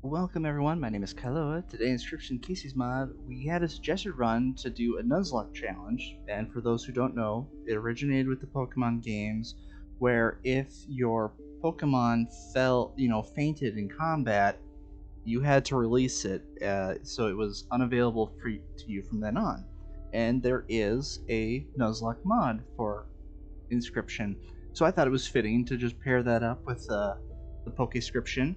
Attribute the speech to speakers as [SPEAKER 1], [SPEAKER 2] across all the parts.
[SPEAKER 1] Welcome everyone, my name is Kaycee. Today in Inscryption Kaycee's mod, we had a suggested run to do a Nuzlocke challenge, and for those who don't know, it originated with the Pokemon games, where if your Pokemon fainted in combat, you had to release it, so it was unavailable to you from then on. And there is a Nuzlocke mod for Inscryption, so I thought it was fitting to just pair that up with the PokeScryption.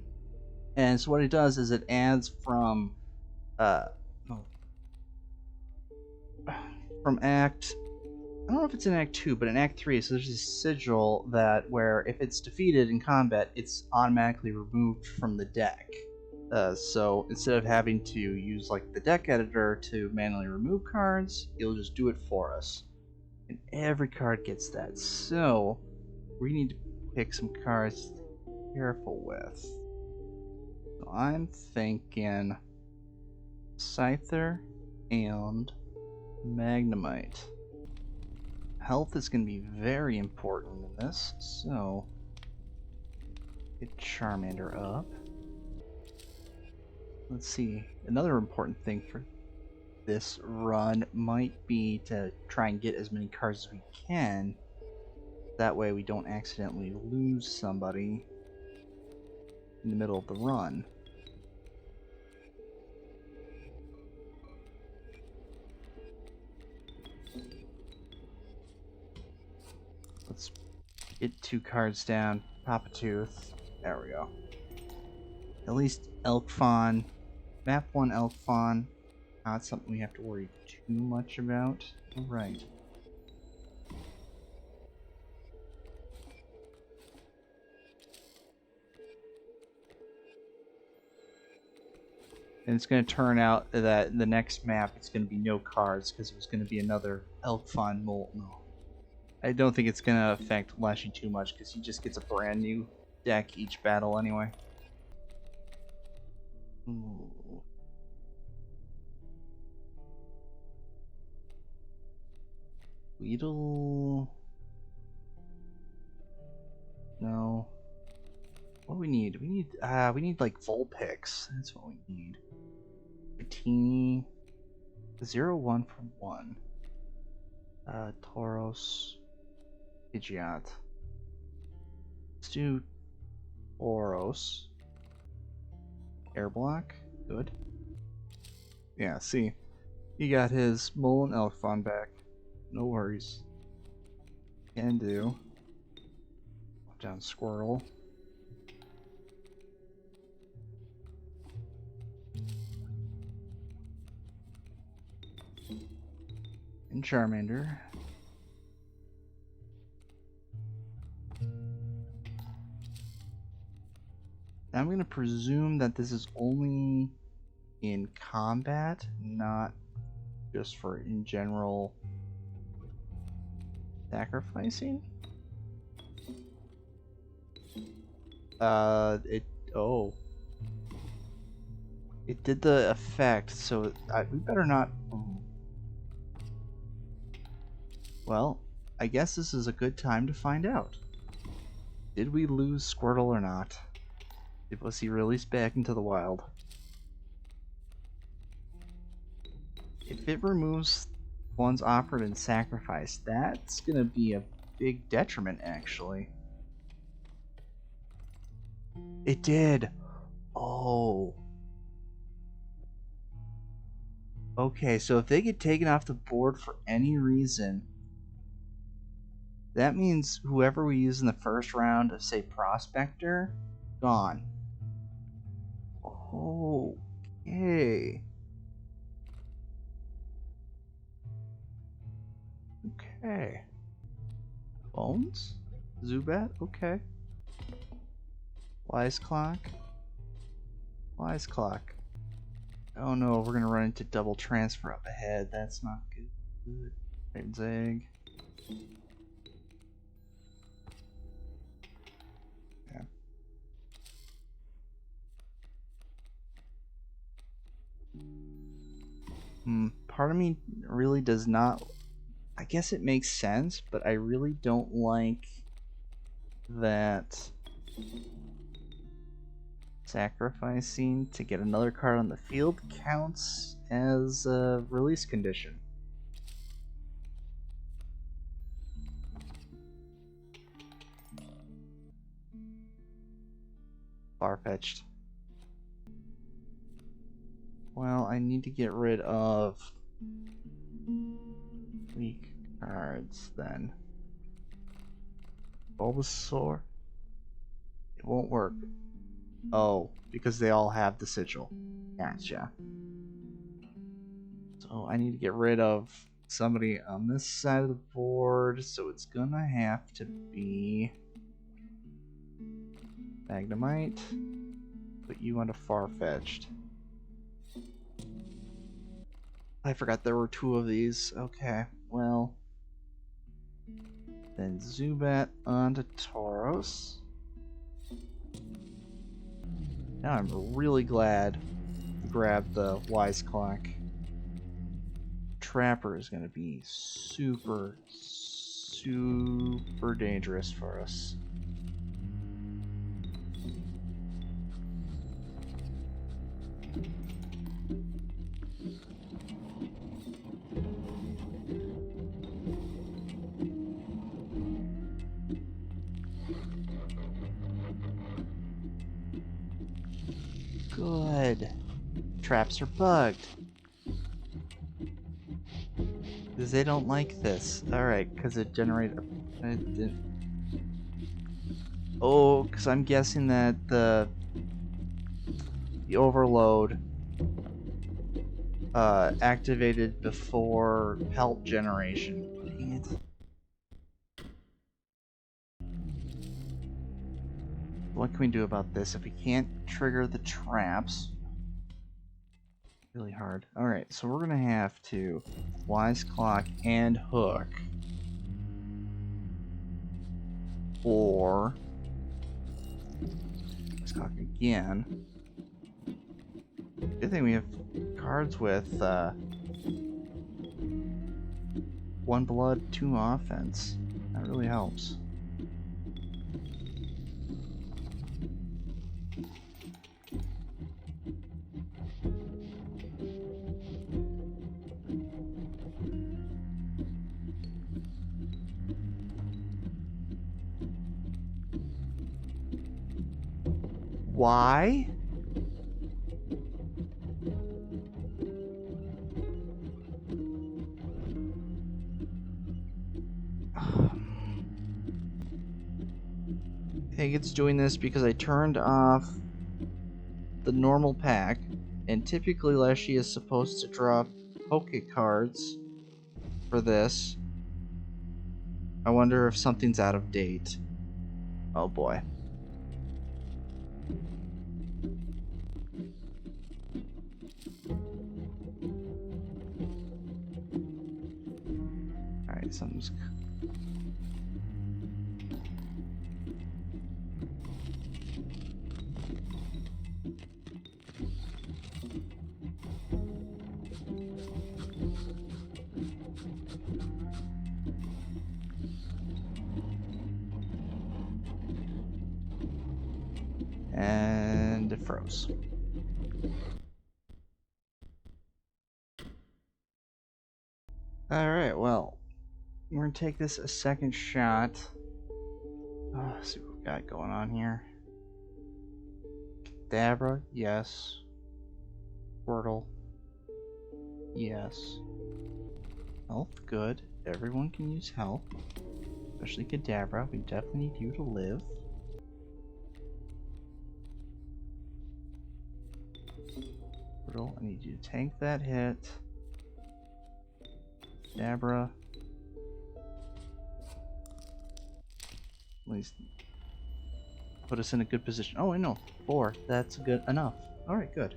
[SPEAKER 1] And so what it does is it adds from Act, I don't know if it's in Act 2, but in Act 3, so there's this sigil that where if it's defeated in combat, it's automatically removed from the deck. So instead of having to use like the DeckEditor to manually remove cards, it'll just do it for us. And every card gets that. So we need to pick some cards to be careful with. I'm thinking Scyther and Magnemite. Health is going to be very important in this, so get Charmander up. Let's see, another important thing for this run might be to try and get as many cards as we can. That way we don't accidentally lose somebody in the middle of the run. Let's get 2 cards down. Pop a tooth. There we go. At least Elk Fawn. Map 1 Elk Fawn. Not something we have to worry too much about. Alright. And it's going to turn out that the next map it's going to be no cards because it was going to be another Elk Fawn Molten. No. I don't think it's going to affect Lashy too much because he just gets a brand new deck each battle anyway. Ooh. Weedle. No. What do we need? We need like Vulpix. That's what we need. Patini. 0-1 from 1. Tauros. Pidgeot. Let's do Tauros. Air block. Good. Yeah, see. He got his Mole and Elk Fawn back. No worries. Can do. Put down Squirtle. And Charmander. I'm going to presume that this is only in combat, not just for in general sacrificing. It did the effect, so we better not. Well, I guess this is a good time to find out. Did we lose Squirtle or not? Was he released back into the wild? If it removes one's offered and sacrificed, that's gonna be a big detriment, actually. It did! Oh. Okay, so if they get taken off the board for any reason, that means whoever we use in the first round of, say, Prospector, gone. Okay. Okay. Bones? Zubat? Okay. Wise Clock? Wise Clock. Oh no, we're gonna run into double transfer up ahead. That's not good. Raven's Egg. Part of me really does not. I guess it makes sense, but I really don't like that Sacrificing to get another card on the field counts as a release condition. Far-fetched. Well, I need to get rid of weak cards then. Bulbasaur? It won't work. Oh, because they all have the sigil. Gotcha. So I need to get rid of somebody on this side of the board, so it's gonna have to be Magnemite. Put you onto Farfetch'd. I forgot there were two of these. Okay, well. Then Zubat onto Tauros. Now I'm really glad I grabbed the Wiseclock. Trapper is going to be super, super dangerous for us. Good. Traps are bugged. Because they don't like this. Alright, because it generated... Oh, because I'm guessing that the overload activated before pelt generation. Dang it. What can we do about this if we can't trigger the traps? Really hard. Alright, so we're gonna have to Wiseclock and Hook. Or Wiseclock again. Good thing we have cards with 1 blood, 2 offense. That really helps. Why? I think it's doing this because I turned off the normal pack, and typically Leshy is supposed to drop Poke cards for this. I wonder if something's out of date. Oh boy. Alright, something's... And it froze. Alright, well, we're gonna take this a second shot. Let's see what we've got going on here. Dabra, yes. Squirtle, yes. Health, good. Everyone can use health. Especially Kadabra, we definitely need you to live. Squirtle, I need you to tank that hit. Dabra. At least put us in a good position. Oh, I know. 4. That's good enough. Alright, good.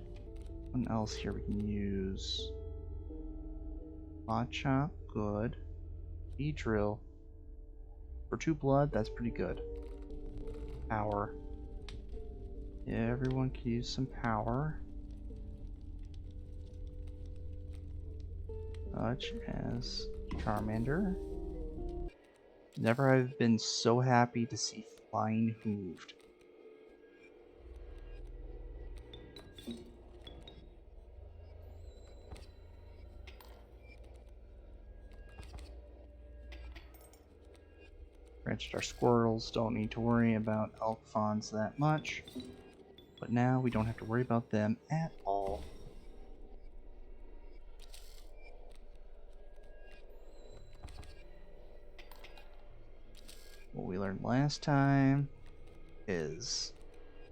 [SPEAKER 1] What else here we can use? Machop, good. Beedrill. For 2 blood, that's pretty good. Power. Yeah, everyone can use some power. Such as Charmander. Never have been so happy to see Flying Hooved. Granted, our squirrels don't need to worry about elk fawns that much, but now we don't have to worry about them at all. What we learned last time is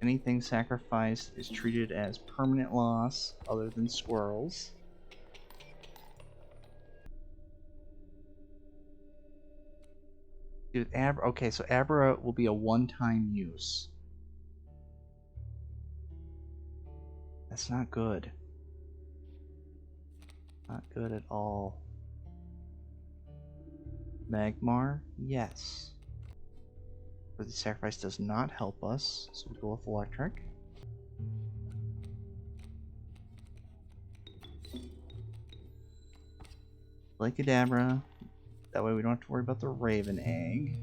[SPEAKER 1] anything sacrificed is treated as permanent loss other than squirrels. Dude, okay, so Abra will be a one-time use. That's not good. Not good at all. Magmar, yes. But the sacrifice does not help us, so we go with electric. Lycadabra. That way we don't have to worry about the Raven Egg.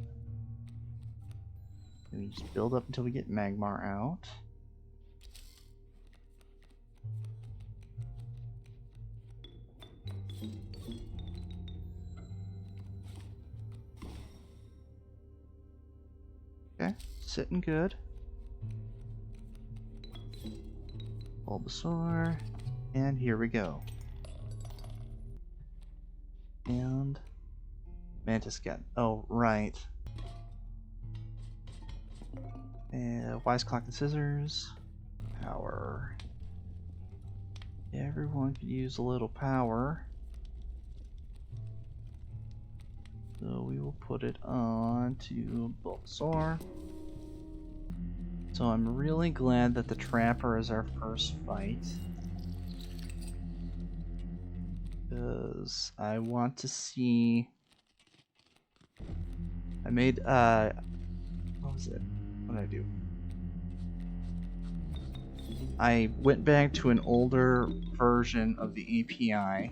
[SPEAKER 1] And we just build up until we get Magmar out. Okay, sitting good. Bulbasaur. And here we go. And Mantis Cat. Oh, right. And Wise Clock and Scissors. Power. Everyone could use a little power. So we will put it on to Bulbasaur. So I'm really glad that the Trapper is our first fight. Because I want to see... I made, what was it? What did I do? I went back to an older version of the API.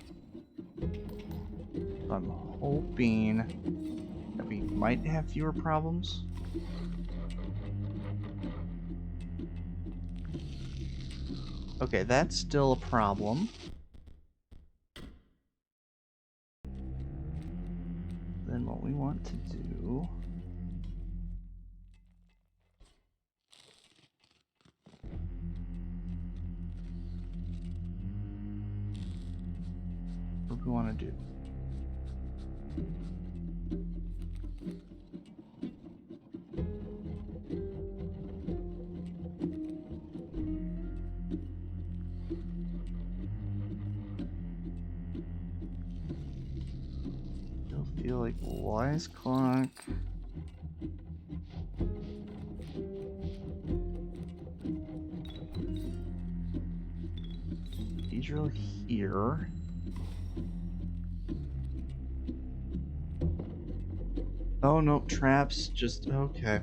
[SPEAKER 1] So I'm hoping that we might have fewer problems. Okay, that's still a problem. Then what we want to do... What do we want to do? Feel like Wise Clock. Beedrill here. Oh no, traps just okay.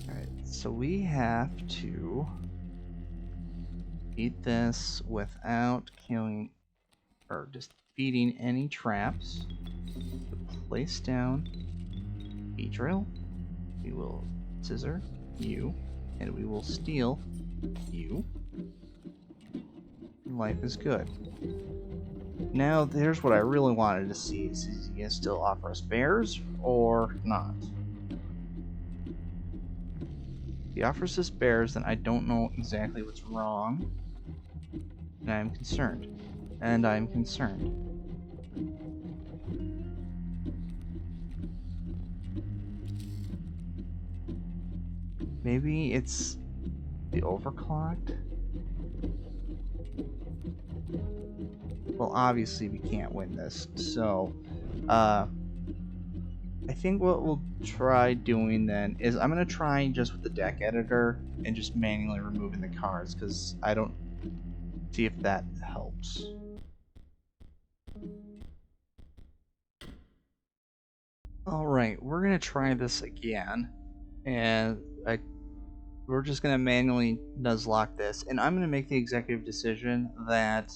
[SPEAKER 1] Alright, so we have to beat this without killing or just feeding any traps. Place down Beedrill. We will scissor you, and we will steal you. Life is good. Now, there's what I really wanted to see. Is he gonna still offer us bears or not? If he offers us bears, then I don't know exactly what's wrong. And I'm concerned. And I'm concerned. Maybe it's the overclocked? Well, obviously we can't win this, so I think what we'll try doing then is I'm going to try just with the deck editor and just manually removing the cards, because I don't see if that helps. Alright, we're going to try this again, and we're just going to manually Nuzlocke this, and I'm going to make the executive decision that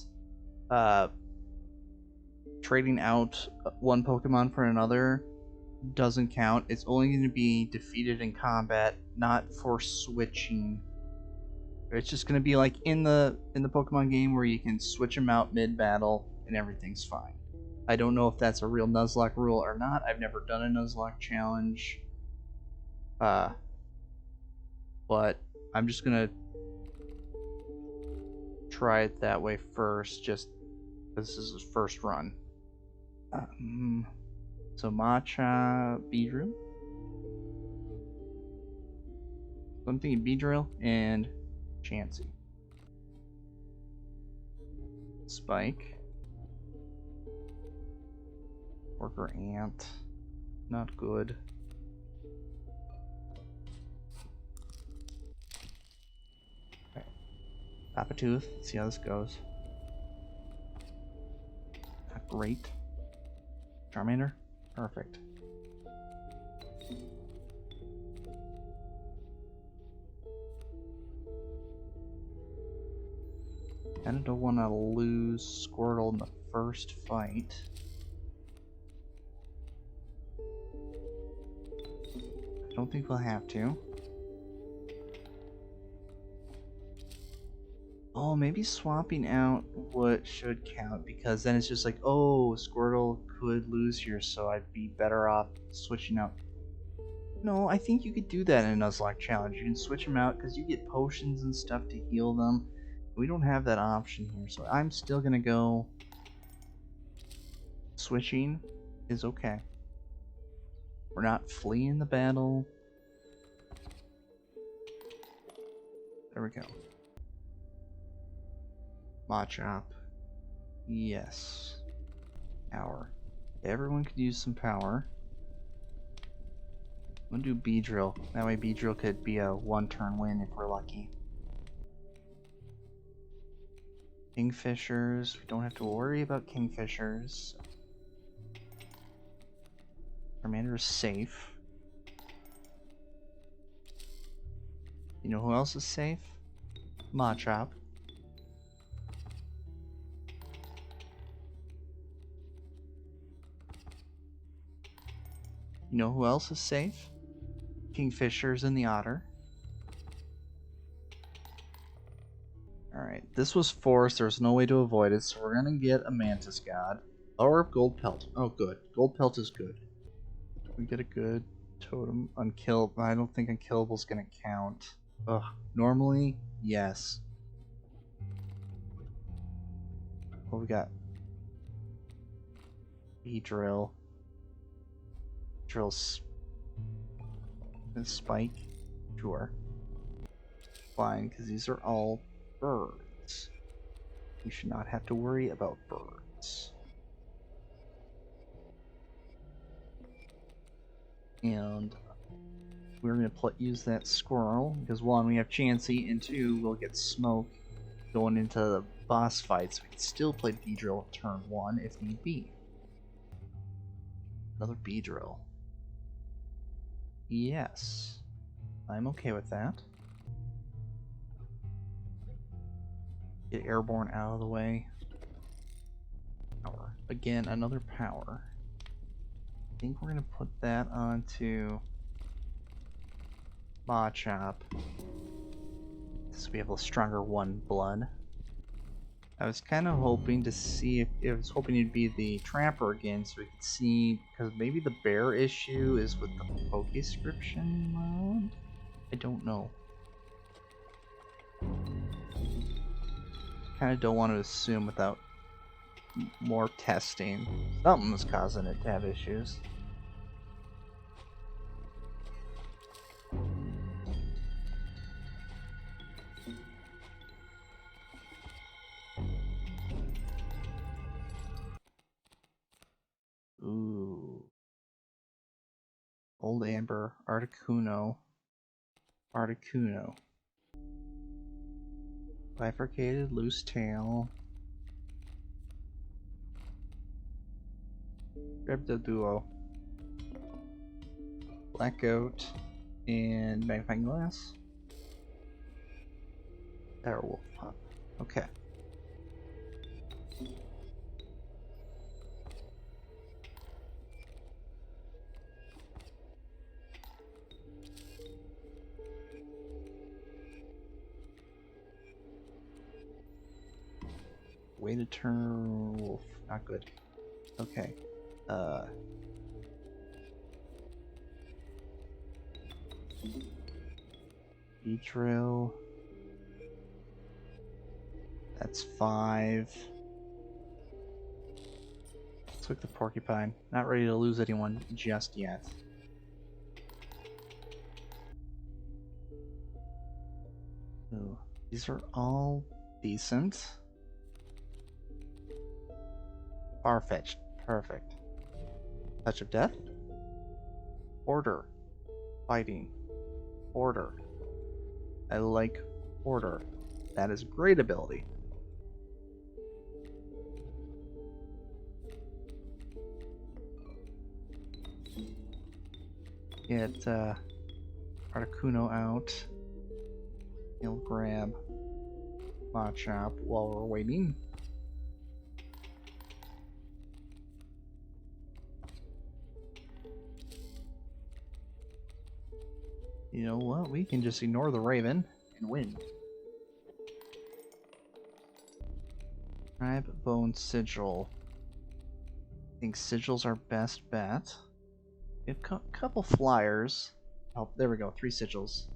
[SPEAKER 1] trading out one Pokemon for another doesn't count. It's only going to be defeated in combat, not for switching. It's just going to be like in the Pokemon game where you can switch them out mid-battle and everything's fine. I don't know if that's a real Nuzlocke rule or not. I've never done a Nuzlocke challenge. But I'm just gonna try it that way first, just because this is his first run. So Matcha, Beedrill. So I'm thinking Beedrill and Chansey. Spike. Worker Ant. Not good. Okay. Papatooth. Let's see how this goes. Not great. Charmander. Perfect. Kinda don't want to lose Squirtle in the first fight. I don't think we'll have to. Oh, maybe swapping out what should count, because then it's just like, oh, Squirtle could lose here, so I'd be better off switching out. No, I think you could do that in a Nuzlocke challenge. You can switch them out because you get potions and stuff to heal them. We don't have that option here, so I'm still gonna go. Switching is okay. We're not fleeing the battle. There we go. Machop. Yes. Power. Everyone could use some power. I'm gonna do Beedrill. That way Beedrill could be a one-turn win if we're lucky. Kingfishers. We don't have to worry about Kingfishers. Charmander is safe. You know who else is safe? Machop. You know who else is safe? Kingfishers and the Otter. Alright, this was forced. There's no way to avoid it, so we're gonna get a Mantis God. Or Gold Pelt. Oh, good. Gold Pelt is good. We get a good totem. Unkillable. I don't think Unkillable's gonna count. Ugh. Normally, yes. What we got? Beedrill. Drill's Spike. Sure. Fine, because these are all birds. You should not have to worry about birds. And we're going to use that squirrel, because one, we have Chansey, and two, we'll get smoke going into the boss fights. We can still play Beedrill turn 1 if need be. Another Beedrill. Yes. I'm okay with that. Get Airborne out of the way. Power. Again, another power. I think we're going to put that onto Machop. So we have a stronger 1 blood. I was kind of hoping to see if I was hoping it'd be the Trapper again, so we could see, because maybe the bear issue is with the PokeScryption mode? I don't know. Kind of don't want to assume without more testing. Something's causing it to have issues. Ooh. Old Amber, Articuno. Bifurcated, Loose Tail. Grab the duo. Blackout and Magnifying Glass. Arrowwolf Pop. Okay. Way to turn wolf. Not good. Okay. Beedrill. That's 5. Took the porcupine. Not ready to lose anyone just yet. Ooh, these are all decent. Far-fetched. Perfect. Touch of Death. Order. Fighting. Order. I like Order. That is a great ability. Get Articuno out. He'll grab Machop while we're waiting. You know what? We can just ignore the Raven and win. Tribe Bone Sigil. I think Sigil's our best bet. We have a couple flyers. Oh, there we go. 3 Sigils.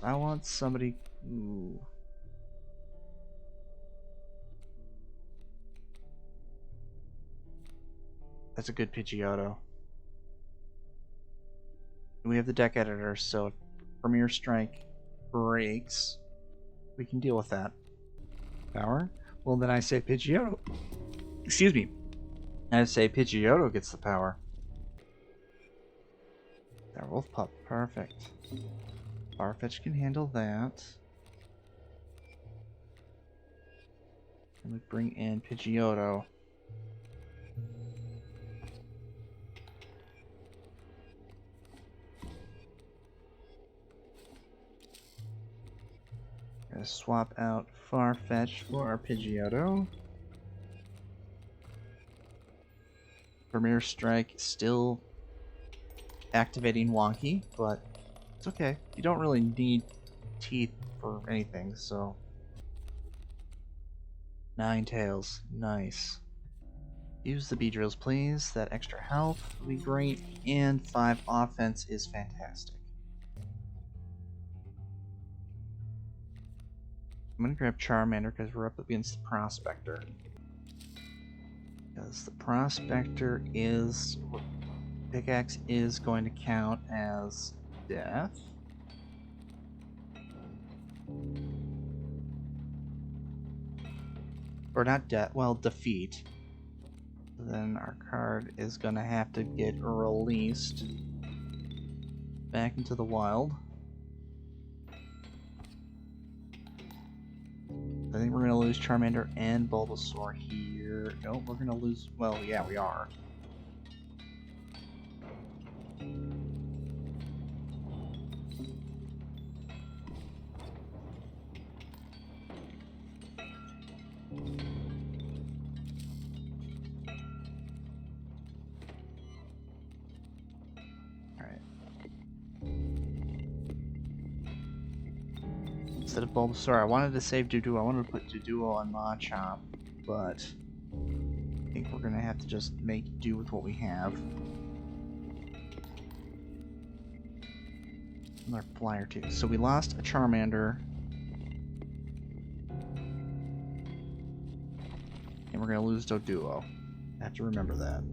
[SPEAKER 1] I want somebody. Ooh. That's a good Pidgeotto. We have the DeckEditor, so if Premier Strike breaks, we can deal with that. Power? Well, then I say Pidgeotto. Excuse me. I say Pidgeotto gets the power. That Wolf Pup, perfect. Farfetch can handle that. And we bring in Pidgeotto. Gonna swap out Farfetch for our Pidgeotto. Premier Strike still activating wonky, but it's okay. You don't really need teeth for anything, so. 9 tails, nice. Use the Beedrills, please. That extra health will be great, and 5 offense is fantastic. I'm gonna grab Charmander because we're up against the Prospector. Because the Prospector is... Pickaxe is going to count as death. Or not death, well, defeat. Then our card is going to have to get released back into the wild. I think we're going to lose Charmander and Bulbasaur here. No, we're going to lose... Well, yeah, we are. Instead of Bulbasaur, I wanted to save Doduo. I wanted to put Doduo on Machop, but I think we're gonna have to just make do with what we have. Another flyer too. So we lost a Charmander, and we're gonna lose Doduo. I have to remember that.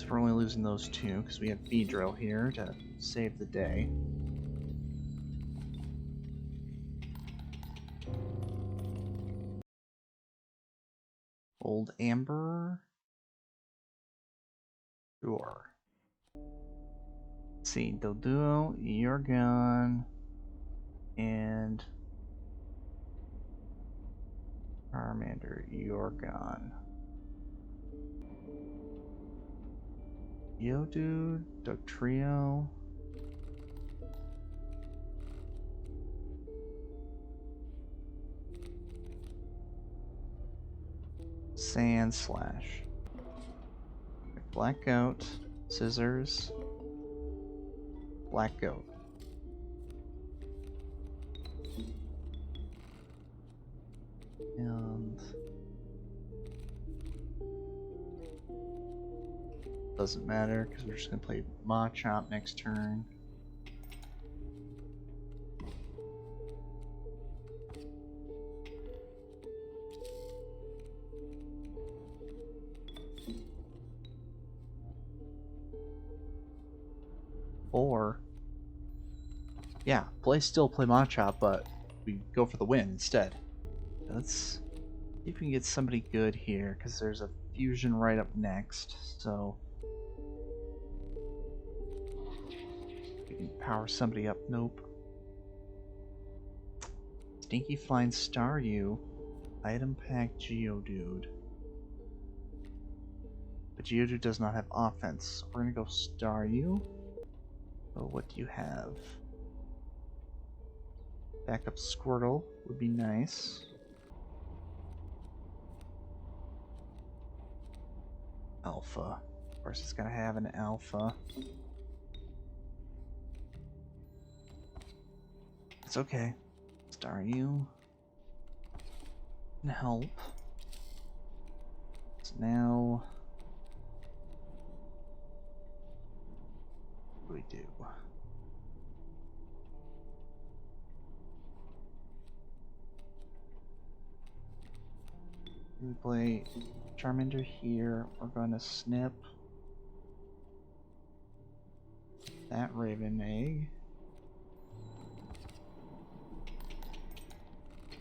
[SPEAKER 1] We're only losing those 2 because we have Beedrill here to save the day. Old Amber. Sure. Let's see, Doduo, you're gone. And Charmander, you're gone. Geodude, Dugtrio. Sand Slash. Blackout. Scissors. Black goat. And doesn't matter because we're just gonna play Machop next turn. Or yeah, still play Machop, but we go for the win instead. Let's see if we can get somebody good here, because there's a fusion right up next, so we can power somebody up. Nope. Stinky Flying Staryu, item pack Geodude. But Geodude does not have offense, so we're gonna go Staryu. So what do you have? Backup Squirtle would be nice. Alpha. Of course, it's gotta have an alpha. It's okay. Staryu can help. So now, what do we do? We play Charmander here. We're going to snip that Raven Egg.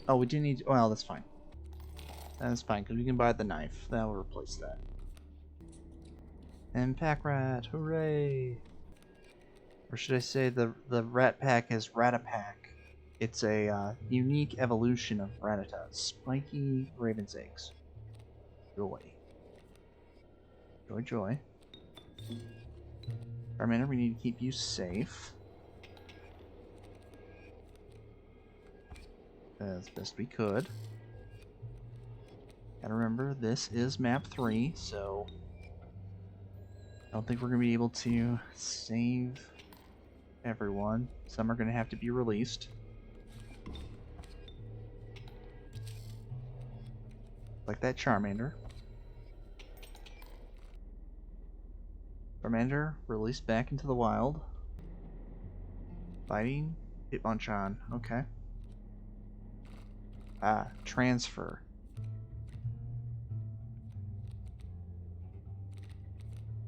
[SPEAKER 1] Oh, we do need. Well, that's fine. That's fine because we can buy the knife. That will replace that. And Pack Rat, hooray! Or should I say the Rat Pack is Ratapack. It's a unique evolution of Rattata. Spiky Raven's eggs. Joy. Joy, joy. Charmander, we need to keep you safe. As best we could. Gotta remember, this is map 3, so I don't think we're gonna be able to save everyone. Some are gonna have to be released. Like that Charmander. Charmander released back into the wild. Fighting Hitmonchan. Okay. Ah, transfer.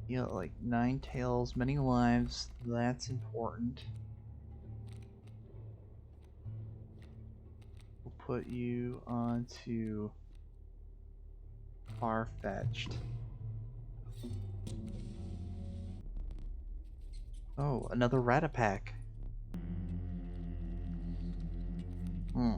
[SPEAKER 1] Yeah, like 9 tails, many lives. That's important. We'll put you onto Far-fetched. Oh, another Ratapack. Hmm.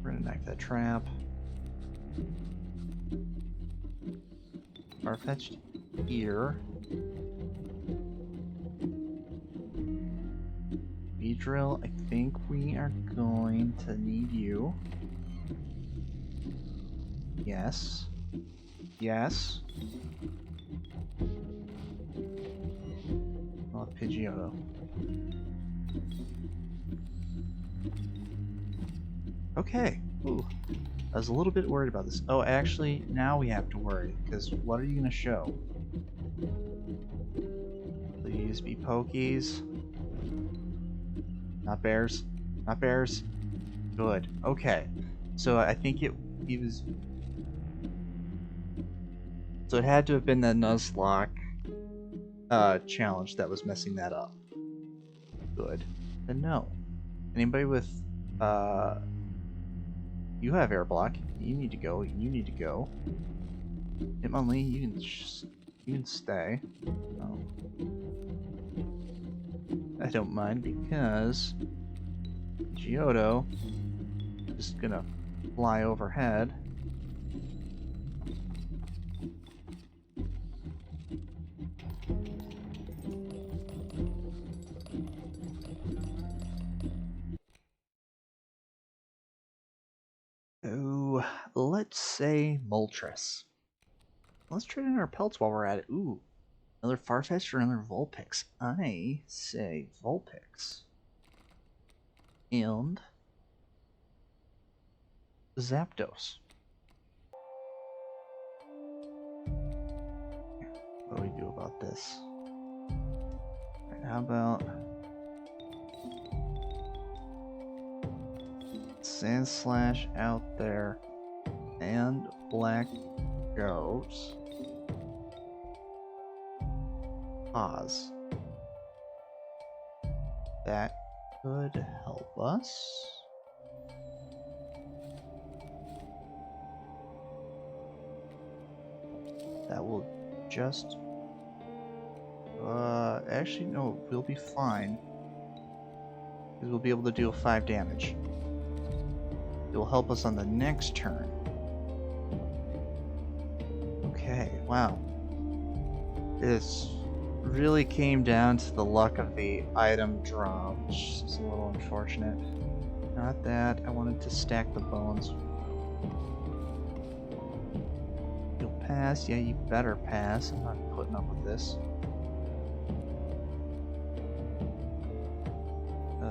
[SPEAKER 1] We're gonna knife that trap. Far-fetched here. Beedrill, I think we are going to need you. Yes. Yes. I'll have Pidgeotto. Okay. Ooh. I was a little bit worried about this. Oh, actually, now we have to worry, because what are you going to show? Please be Pokies. Not bears. Not bears. Good. Okay. So I think it was... So it had to have been the Nuzlocke challenge that was messing that up. Good. Then no. Anybody with... You have air block. You need to go. You need to go. Hitmonlee, you can stay. Oh. I don't mind because Geodo is gonna fly overhead. let's say Moltres. Let's trade in our pelts while we're at it. Ooh, another Farfetch'd or another Vulpix? I say Vulpix. And Zapdos. What do we do about this? Right, how about Sandslash out there and Black goes. Pause. That could help us. That will just... actually, no, we'll be fine. Because we'll be able to deal 5 damage. It will help us on the next turn. Okay, wow. This really came down to the luck of the item draw, which is a little unfortunate. Not that, I wanted to stack the bones. You'll pass? Yeah, you better pass. I'm not putting up with this.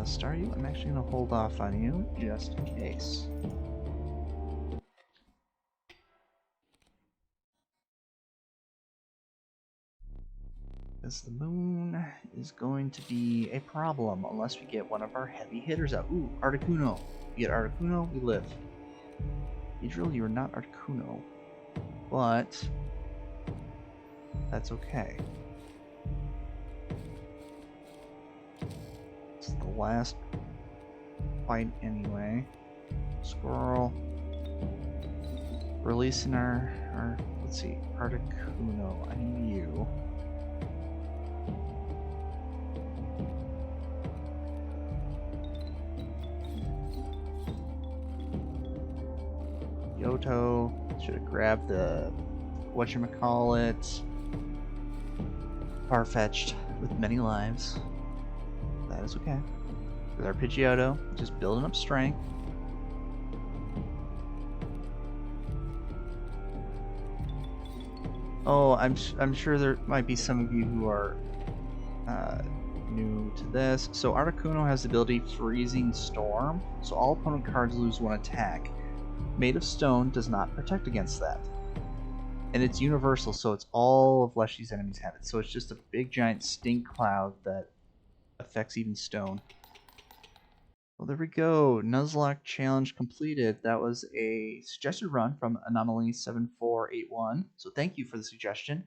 [SPEAKER 1] Staryu, I'm actually going to hold off on you, just in case. Because the moon is going to be a problem unless we get one of our heavy hitters out. Ooh, Articuno. We get Articuno, we live. Idril, you're not Articuno. But that's okay. It's the last fight anyway. Squirrel. Releasing our let's see, Articuno. I need you. Yoto should have grabbed the whatchamacallit. Farfetch'd with many lives. That is okay. With our Pidgeotto, just building up strength. Oh, I'm sure there might be some of you who are new to this. So Articuno has the ability Freezing Storm, so all opponent cards lose 1 attack. Made of Stone does not protect against that. And it's universal, so it's all of Leshy's enemies have it. So it's just a big giant stink cloud that affects even Stone. Well, there we go. Nuzlocke challenge completed. That was a suggested run from Anomaly7481. So thank you for the suggestion.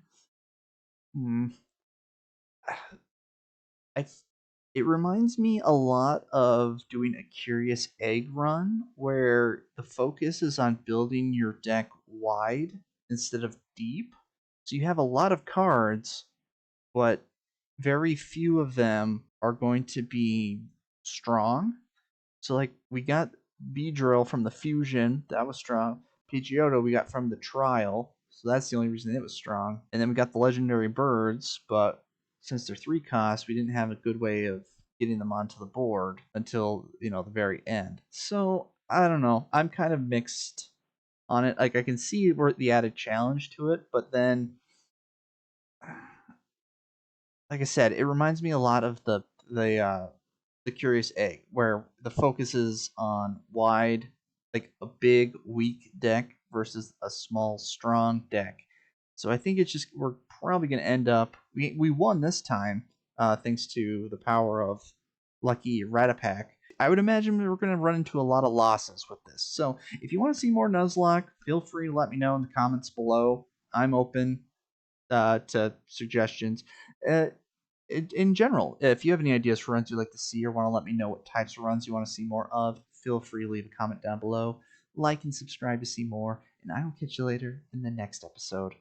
[SPEAKER 1] It reminds me a lot of doing a Curious Egg run, where the focus is on building your deck wide instead of deep. So you have a lot of cards, but very few of them are going to be strong. So like we got Beedrill from the Fusion, that was strong. Pidgeotto we got from the Trial, so that's the only reason it was strong. And then we got the Legendary Birds, but since they're 3 costs, we didn't have a good way of getting them onto the board until, you know, the very end. So I don't know. I'm kind of mixed on it. Like I can see where the added challenge to it, but then, like I said, it reminds me a lot of the Curious Egg, where the focus is on wide, like a big weak deck versus a small strong deck. So I think it's just we're probably going to end up we won this time thanks to the power of Lucky Ratapak. I would imagine we're going to run into a lot of losses with this. So if you want to see more Nuzlocke, feel free to let me know in the comments below. I'm open to suggestions. In general, if you have any ideas for runs you'd like to see or want to let me know what types of runs you want to see more of, feel free to leave a comment down below. Like and subscribe to see more, and I will catch you later in the next episode.